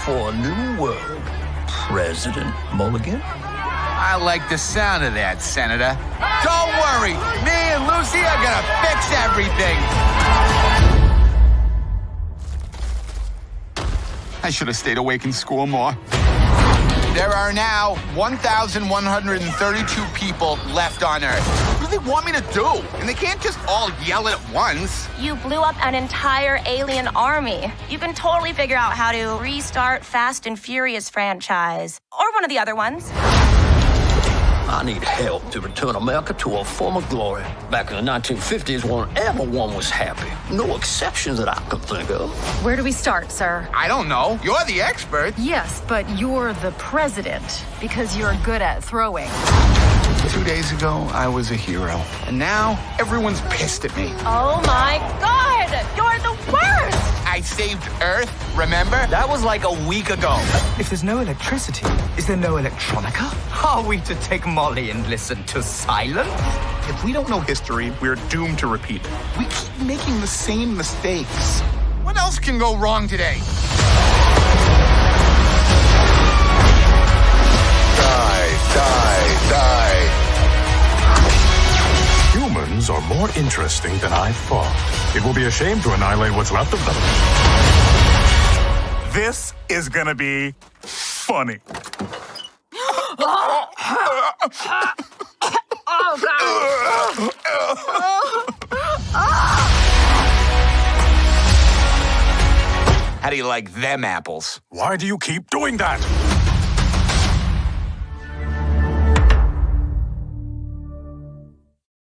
for a new world, President Mulligan. I like the sound of that, Senator. Don't worry, me and Lucy are gonna fix everything. I should have stayed awake in school more. There are now 1,132 people left on Earth. What do they want me to do? And they can't just all yell it at once. You blew up an entire alien army. You can totally figure out how to restart Fast and Furious franchise. Or one of the other ones. I need help to return America to her former glory. Back in the 1950s, when everyone was happy. No exceptions that I can think of. Where do we start, sir? I don't know. You're the expert. Yes, but you're the president because you're good at throwing. 2 days ago, I was a hero. And now, everyone's pissed at me. Oh my God! You're the worst! I saved Earth, remember? That was like a week ago. If there's no electricity, is there no electronica? Are we to take Molly and listen to silence? If we don't know history, we're doomed to repeat it. We keep making the same mistakes. What else can go wrong today? Die. Humans are more interesting than I thought. It will be a shame to annihilate what's left of them. This is gonna be funny. How do you like them apples? Why do you keep doing that?